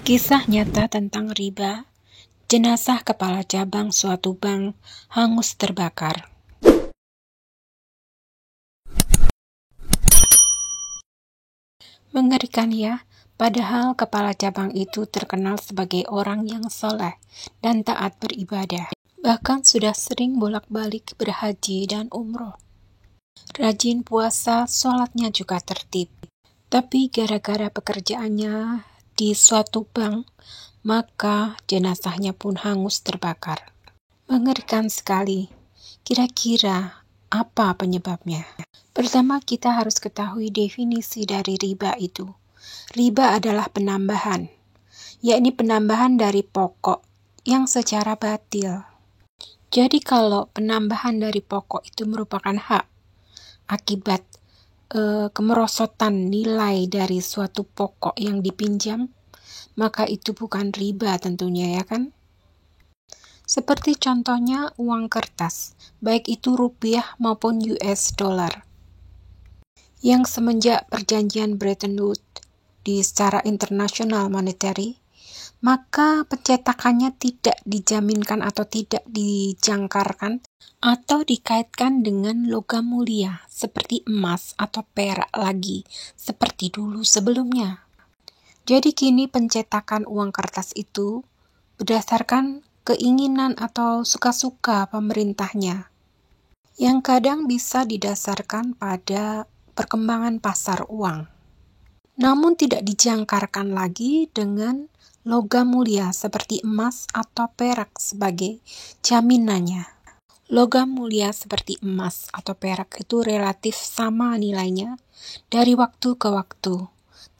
Kisah nyata tentang riba. Jenazah kepala cabang suatu bank hangus terbakar. Mengerikan ya, padahal kepala cabang itu terkenal sebagai orang yang soleh dan taat beribadah. Bahkan sudah sering bolak-balik berhaji dan umroh. Rajin puasa, sholatnya juga tertib. Tapi gara-gara pekerjaannya di suatu bank, maka jenazahnya pun hangus terbakar. Mengerikan sekali. Kira-kira apa penyebabnya? Pertama, kita harus ketahui definisi dari riba itu. Riba adalah penambahan, yakni penambahan dari pokok yang secara batil. Jadi kalau penambahan dari pokok itu merupakan hak akibat kemerosotan nilai dari suatu pokok yang dipinjam, maka itu bukan riba tentunya, ya kan? Seperti contohnya uang kertas, baik itu rupiah maupun US dollar. Yang semenjak perjanjian Bretton Woods di secara internasional monetary, maka pencetakannya tidak dijaminkan atau tidak dijangkarkan atau dikaitkan dengan logam mulia seperti emas atau perak lagi seperti dulu sebelumnya. Jadi kini pencetakan uang kertas itu berdasarkan keinginan atau suka-suka pemerintahnya, yang kadang bisa didasarkan pada perkembangan pasar uang. Namun tidak dijangkarkan lagi dengan logam mulia seperti emas atau perak sebagai jaminannya. Logam mulia seperti emas atau perak itu relatif sama nilainya dari waktu ke waktu,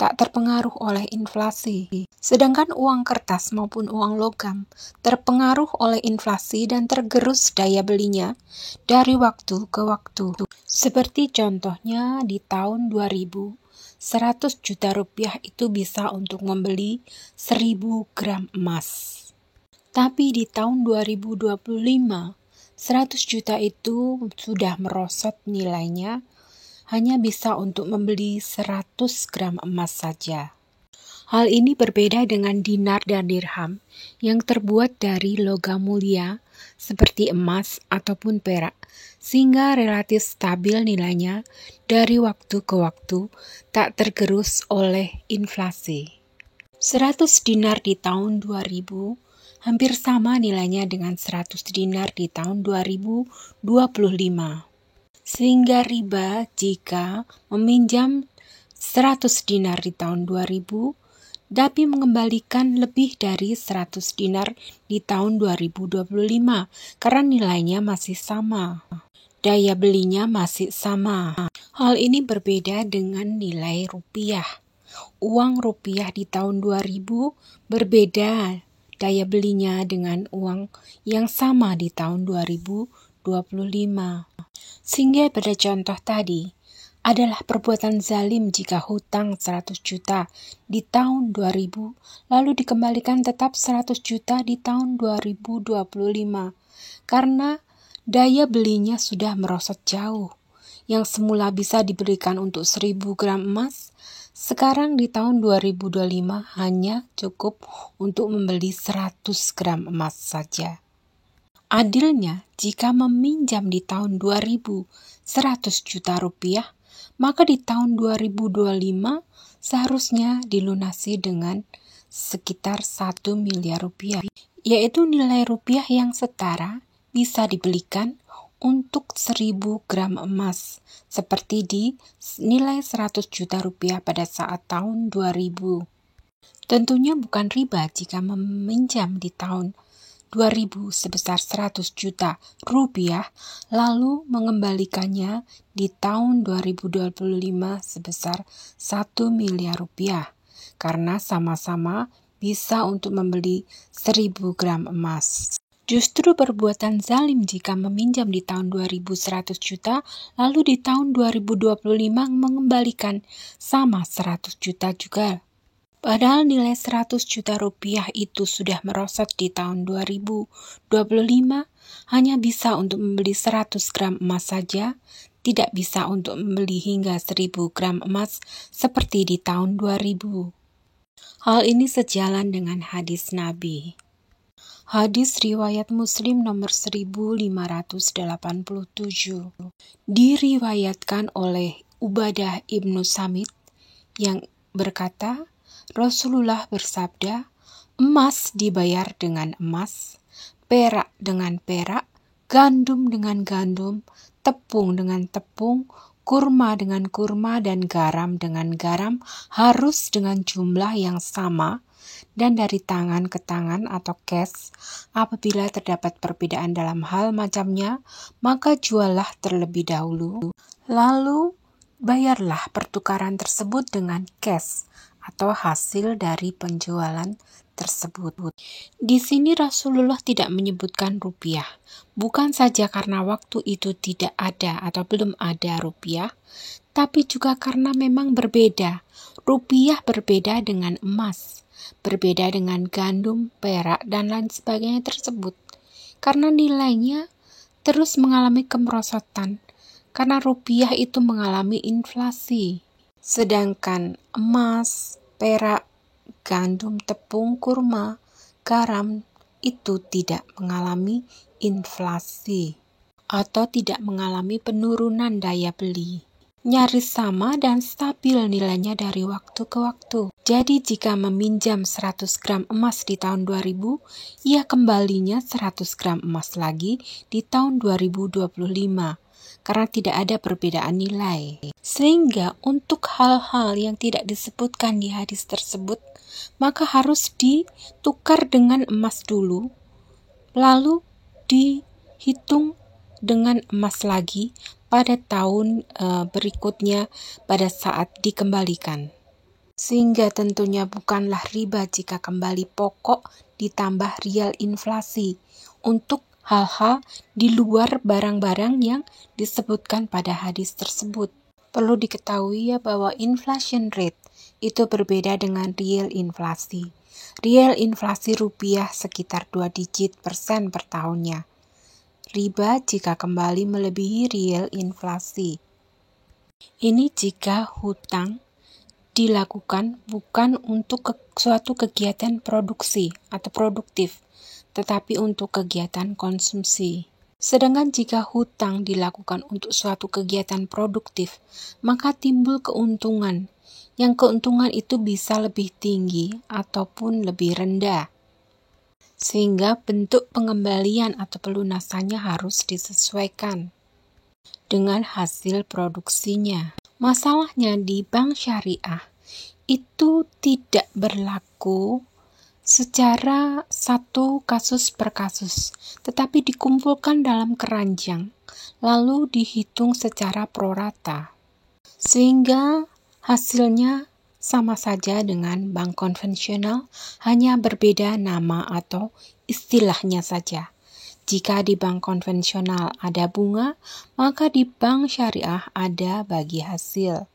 tak terpengaruh oleh inflasi. Sedangkan uang kertas maupun uang logam terpengaruh oleh inflasi dan tergerus daya belinya dari waktu ke waktu. Seperti contohnya di tahun 2000, 100 juta rupiah itu bisa untuk membeli 1000 gram emas. Tapi di tahun 2025, 100 juta itu sudah merosot nilainya, hanya bisa untuk membeli 100 gram emas saja. Hal ini berbeda dengan dinar dan dirham yang terbuat dari logam mulia seperti emas ataupun perak, sehingga relatif stabil nilainya dari waktu ke waktu, tak tergerus oleh inflasi. 100 dinar di tahun 2000 hampir sama nilainya dengan 100 dinar di tahun 2025. Sehingga riba jika meminjam 100 dinar di tahun 2000, tapi mengembalikan lebih dari 100 dinar di tahun 2025 karena nilainya masih sama. Daya belinya masih sama. Hal ini berbeda dengan nilai rupiah. Uang rupiah di tahun 2000 berbeda daya belinya dengan uang yang sama di tahun 2025. Sehingga pada contoh tadi, adalah perbuatan zalim jika hutang 100 juta di tahun 2000, lalu dikembalikan tetap 100 juta di tahun 2025, karena daya belinya sudah merosot jauh. Yang semula bisa diberikan untuk 1000 gram emas, sekarang di tahun 2025 hanya cukup untuk membeli 100 gram emas saja. Adilnya, jika meminjam di tahun 2000 100 juta rupiah, maka di tahun 2025 seharusnya dilunasi dengan sekitar 1 miliar rupiah, yaitu nilai rupiah yang setara bisa dibelikan untuk 1000 gram emas, seperti di nilai 100 juta rupiah pada saat tahun 2000. Tentunya bukan riba jika meminjam di tahun 2000 sebesar 100 juta rupiah, lalu mengembalikannya di tahun 2025 sebesar 1 miliar rupiah, karena sama-sama bisa untuk membeli 1000 gram emas. Justru perbuatan zalim jika meminjam di tahun 2000 100 juta, lalu di tahun 2025 mengembalikan sama 100 juta juga. Padahal nilai 100 juta rupiah itu sudah merosot di tahun 2025, hanya bisa untuk membeli 100 gram emas saja, tidak bisa untuk membeli hingga 1000 gram emas seperti di tahun 2000. Hal ini sejalan dengan hadis Nabi. Hadis riwayat Muslim nomor 1587 diriwayatkan oleh Ubadah ibnu Samit yang berkata, Rasulullah bersabda, emas dibayar dengan emas, perak dengan perak, gandum dengan gandum, tepung dengan tepung, kurma dengan kurma, dan garam dengan garam harus dengan jumlah yang sama dan dari tangan ke tangan atau cash. Apabila terdapat perbedaan dalam hal macamnya, maka juallah terlebih dahulu, lalu bayarlah pertukaran tersebut dengan cash atau hasil dari penjualan tersebut. Di sini Rasulullah tidak menyebutkan rupiah, bukan saja karena waktu itu tidak ada atau belum ada rupiah, tapi juga karena memang berbeda. Rupiah berbeda dengan emas, berbeda dengan gandum, perak, dan lain sebagainya tersebut. Karena nilainya terus mengalami kemerosotan, karena rupiah itu mengalami inflasi. Sedangkan emas, perak, gandum, tepung, kurma, garam itu tidak mengalami inflasi atau tidak mengalami penurunan daya beli. Nyaris sama dan stabil nilainya dari waktu ke waktu. Jadi jika meminjam 100 gram emas di tahun 2000, ia kembalinya 100 gram emas lagi di tahun 2025. Karena tidak ada perbedaan nilai. Sehingga untuk hal-hal yang tidak disebutkan di hadis tersebut, maka harus ditukar dengan emas dulu, lalu dihitung dengan emas lagi pada tahun berikutnya pada saat dikembalikan. Sehingga tentunya bukanlah riba jika kembali pokok ditambah real inflasi untuk hal-hal di luar barang-barang yang disebutkan pada hadis tersebut. Perlu diketahui ya bahwa inflation rate itu berbeda dengan real inflasi. Real inflasi rupiah sekitar 2 digit persen per tahunnya. Riba jika kembali melebihi real inflasi. Ini jika hutang dilakukan bukan untuk suatu kegiatan produksi atau produktif, tetapi untuk kegiatan konsumsi. Sedangkan jika hutang dilakukan untuk suatu kegiatan produktif, maka timbul keuntungan. Yang keuntungan itu bisa lebih tinggi ataupun lebih rendah. Sehingga bentuk pengembalian atau pelunasannya harus disesuaikan dengan hasil produksinya. Masalahnya di bank syariah itu tidak berlaku secara satu kasus per kasus, tetapi dikumpulkan dalam keranjang, lalu dihitung secara prorata. Sehingga hasilnya sama saja dengan bank konvensional, hanya berbeda nama atau istilahnya saja. Jika di bank konvensional ada bunga, maka di bank syariah ada bagi hasil.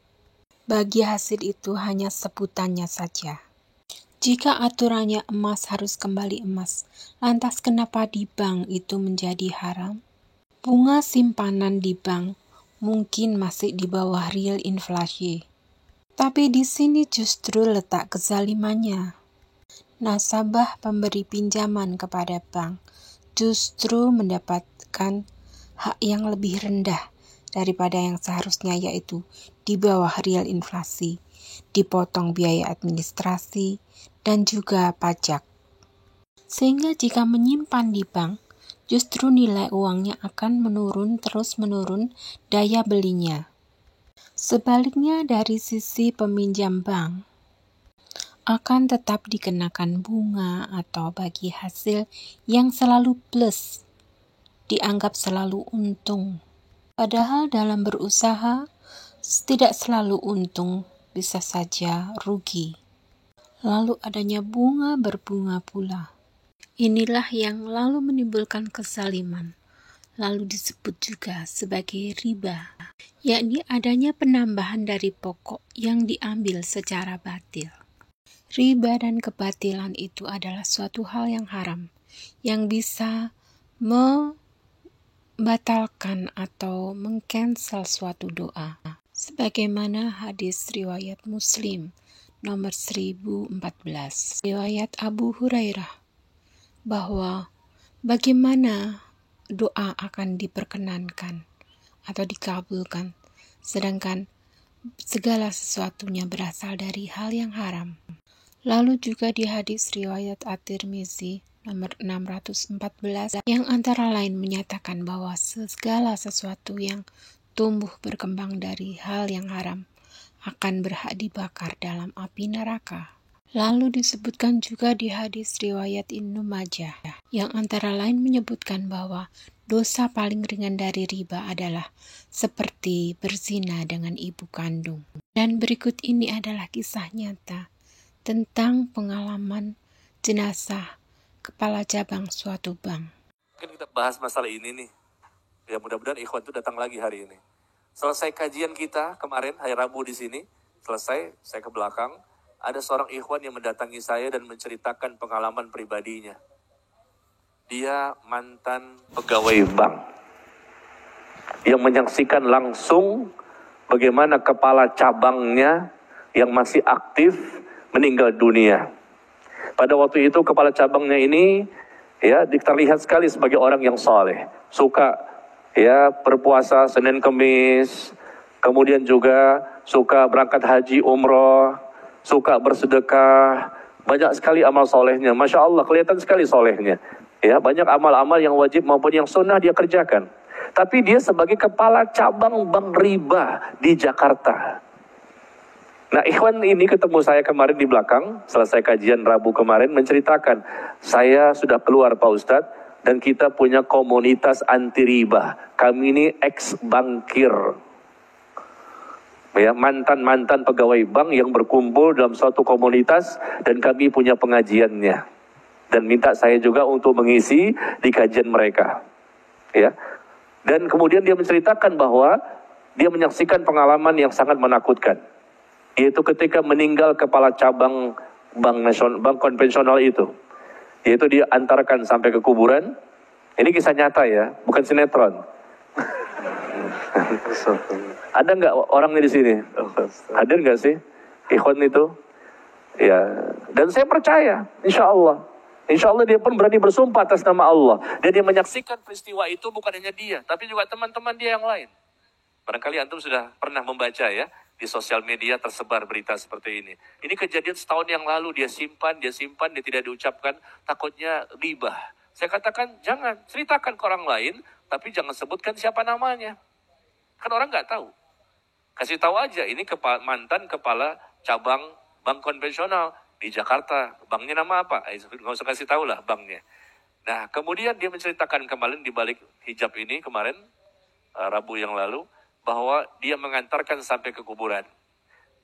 Bagi hasil itu hanya sebutannya saja. Jika aturannya emas harus kembali emas, lantas kenapa di bank itu menjadi haram? Bunga simpanan di bank mungkin masih di bawah real inflasi. Tapi di sini justru letak kezalimannya. Nasabah pemberi pinjaman kepada bank justru mendapatkan hak yang lebih rendah daripada yang seharusnya, yaitu di bawah real inflasi, dipotong biaya administrasi, dan juga pajak. Sehingga jika menyimpan di bank, justru nilai uangnya akan terus menurun daya belinya. Sebaliknya dari sisi peminjam bank, akan tetap dikenakan bunga atau bagi hasil yang selalu plus, dianggap selalu untung. Padahal dalam berusaha, tidak selalu untung, bisa saja rugi. Lalu adanya bunga berbunga pula. Inilah yang lalu menimbulkan kezaliman, lalu disebut juga sebagai riba, yakni adanya penambahan dari pokok yang diambil secara batil. Riba dan kebatilan itu adalah suatu hal yang haram, yang bisa membatalkan atau mengcancel suatu doa. Sebagaimana hadis riwayat Muslim nomor 1014. Riwayat Abu Hurairah bahwa bagaimana doa akan diperkenankan atau dikabulkan, sedangkan segala sesuatunya berasal dari hal yang haram. Lalu juga di hadis riwayat At-Tirmizi nomor 614 yang antara lain menyatakan bahwa segala sesuatu yang tumbuh berkembang dari hal yang haram akan berhak dibakar dalam api neraka. Lalu disebutkan juga di hadis riwayat Ibnu Majah yang antara lain menyebutkan bahwa dosa paling ringan dari riba adalah seperti berzina dengan ibu kandung. Dan berikut ini adalah kisah nyata tentang pengalaman jenazah kepala cabang suatu bank. Mungkin kita bahas masalah ini nih. Ya mudah-mudahan ikhwan itu datang lagi hari ini. Selesai kajian kita kemarin hari Rabu di sini, selesai saya ke belakang, ada seorang ikhwan yang mendatangi saya dan menceritakan pengalaman pribadinya. Dia mantan pegawai bank yang menyaksikan langsung bagaimana kepala cabangnya yang masih aktif meninggal dunia. Pada waktu itu kepala cabangnya ini ya terlihat sekali sebagai orang yang saleh, suka ya berpuasa Senin Kemis, kemudian juga suka berangkat haji umroh, suka bersedekah, banyak sekali amal solehnya. Masya Allah, kelihatan sekali solehnya. Ya, banyak amal-amal yang wajib maupun yang sunnah dia kerjakan. Tapi dia sebagai kepala cabang bank riba di Jakarta. Nah, ikhwan ini ketemu saya kemarin di belakang, selesai kajian Rabu kemarin, menceritakan, saya sudah keluar Pak Ustadz, dan kita punya komunitas anti riba. Kami ini ex-bankir. Ya, mantan-mantan pegawai bank yang berkumpul dalam suatu komunitas, dan kami punya pengajiannya. Dan minta saya juga untuk mengisi di kajian mereka. Ya. Dan kemudian dia menceritakan bahwa dia menyaksikan pengalaman yang sangat menakutkan. Yaitu ketika meninggal kepala cabang bank konvensional itu. Yaitu dia antarkan sampai ke kuburan. Ini kisah nyata ya, bukan sinetron. Ada nggak orangnya di sini? Hadir nggak sih ikhwan itu? Ya, dan saya percaya, insya Allah dia pun berani bersumpah atas nama Allah. Dan dia menyaksikan peristiwa itu bukan hanya dia, tapi juga teman-teman dia yang lain. Barangkali antum sudah pernah membaca ya, di sosial media tersebar berita seperti ini. Ini kejadian setahun yang lalu, dia simpan, dia tidak diucapkan, takutnya riba. Saya katakan, jangan, ceritakan ke orang lain, tapi jangan sebutkan siapa namanya. Kan orang nggak tahu. Kasih tahu aja, ini mantan kepala cabang bank konvensional di Jakarta. Banknya nama apa? Nggak usah kasih tahu lah banknya. Nah, kemudian dia menceritakan kemarin di balik hijab ini kemarin, Rabu yang lalu, bahwa dia mengantarkan sampai ke kuburan.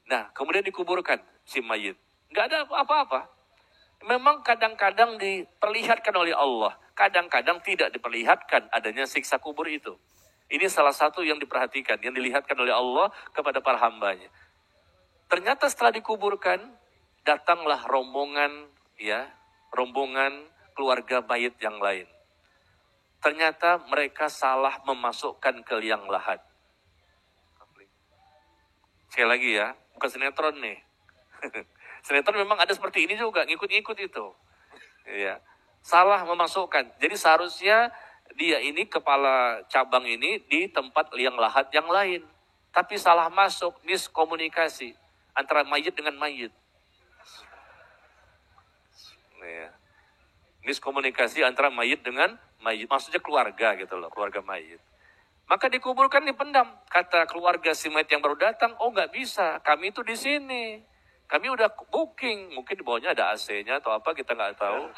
Nah, kemudian dikuburkan si mayit. Nggak ada apa-apa. Memang kadang-kadang diperlihatkan oleh Allah. Kadang-kadang tidak diperlihatkan adanya siksa kubur itu. Ini salah satu yang diperhatikan, yang dilihatkan oleh Allah kepada para hambanya. Ternyata setelah dikuburkan, datanglah rombongan keluarga mayit yang lain. Ternyata mereka salah memasukkan ke liang lahat. Sekali lagi ya, bukan sinetron nih. Sinetron memang ada seperti ini juga, ngikut-ngikut itu. Ya, salah memasukkan. Jadi seharusnya dia ini kepala cabang ini di tempat liang lahat yang lain. Tapi salah masuk, miskomunikasi antara mayit dengan mayit. Ya. Miskomunikasi antara mayit dengan mayit. Maksudnya keluarga gitu loh, keluarga mayit. Maka dikuburkan, dipendam. Kata keluarga si mayit yang baru datang, oh nggak bisa, kami itu di sini. Kami udah booking, mungkin di bawahnya ada AC-nya atau apa, kita nggak tahu.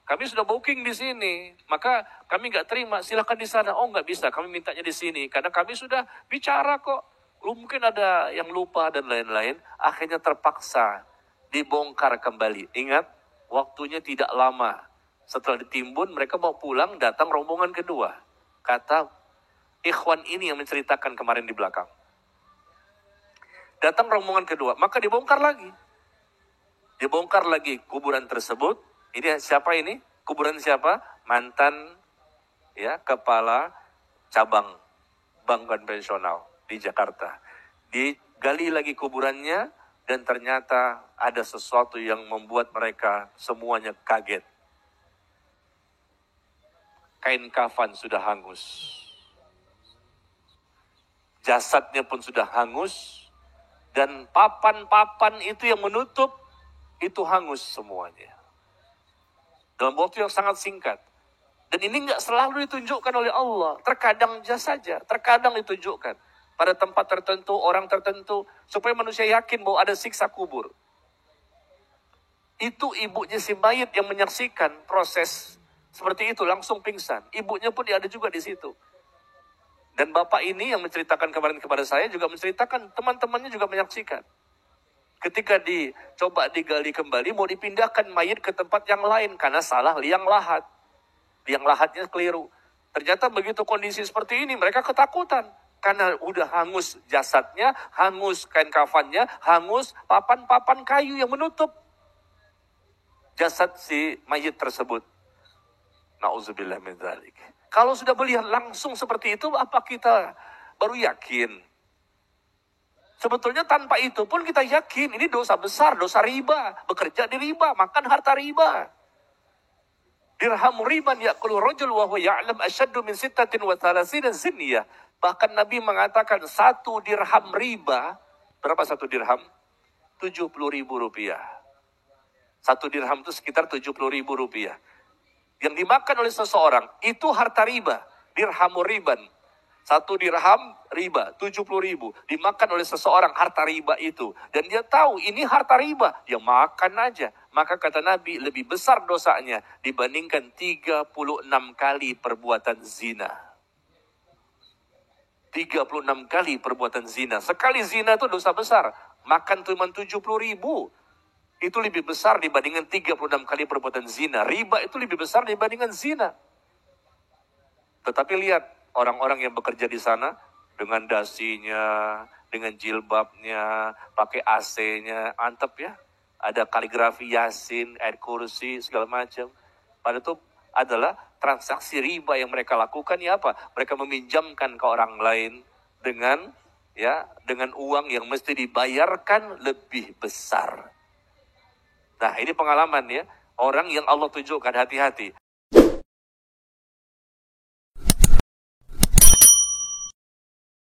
Kami sudah booking di sini, maka kami nggak terima, silakan di sana. Oh nggak bisa, kami mintanya di sini, karena kami sudah bicara kok. Mungkin ada yang lupa dan lain-lain, akhirnya terpaksa dibongkar kembali. Ingat, waktunya tidak lama. Setelah ditimbun, mereka mau pulang, datang rombongan kedua. Kata ikhwan ini yang menceritakan kemarin di belakang. Datang rombongan kedua, maka dibongkar lagi. Dibongkar lagi kuburan tersebut. Ini siapa ini? Kuburan siapa? Mantan ya kepala cabang bank konvensional di Jakarta. Digali lagi kuburannya, Dan ternyata ada sesuatu yang membuat mereka semuanya kaget. Kain kafan sudah hangus. Jasadnya pun sudah hangus. Dan papan-papan itu yang menutup, itu hangus semuanya. Dalam waktu yang sangat singkat. Dan ini nggak selalu ditunjukkan oleh Allah. Terkadang saja, terkadang ditunjukkan. Pada tempat tertentu, orang tertentu, supaya manusia yakin bahwa ada siksa kubur. Itu ibunya si mayit yang menyaksikan proses seperti itu, langsung pingsan. Ibunya pun ada juga di situ. Dan bapak ini yang menceritakan kemarin kepada saya juga menceritakan, teman-temannya juga menyaksikan. Ketika dicoba digali kembali, mau dipindahkan mayit ke tempat yang lain, karena salah liang lahat. Liang lahatnya keliru. Ternyata begitu kondisi seperti ini, mereka ketakutan. Karena udah hangus jasadnya, hangus kain kafannya, hangus papan-papan kayu yang menutup jasad si mayit tersebut. Na'udzubillah min dzalik. Kalau sudah melihat langsung seperti itu, apa kita baru yakin? Sebetulnya tanpa itu pun kita yakin, ini dosa besar, dosa riba. Bekerja di riba, makan harta riba. Dirhamu riban ya'kulu rajul wa huwa ya'lam asyaddu min 36 zinniyah. Bahkan Nabi mengatakan 1 dirham riba. Berapa 1 dirham? 70.000 rupiah. 1 dirham itu sekitar 70.000 rupiah. Yang dimakan oleh seseorang, itu harta riba. Dirhamu riban. 1 dirham riba, 70.000. Dimakan oleh seseorang harta riba itu. Dan dia tahu ini harta riba. Dia makan aja. Maka kata Nabi, lebih besar dosanya dibandingkan 36 kali perbuatan zina. 36 kali perbuatan zina. Sekali zina itu dosa besar. Makan cuma 70.000. Itu lebih besar dibandingkan 36 kali perbuatan zina. Riba itu lebih besar dibandingkan zina. Tetapi lihat, orang-orang yang bekerja di sana, dengan dasinya, dengan jilbabnya, pakai AC-nya, mantep ya. Ada kaligrafi Yasin, ayat kursi, segala macam. Padahal itu adalah transaksi riba yang mereka lakukan, ya apa? Mereka meminjamkan ke orang lain dengan uang yang mesti dibayarkan lebih besar. Nah, ini pengalaman ya, orang yang Allah tunjukkan, hati-hati.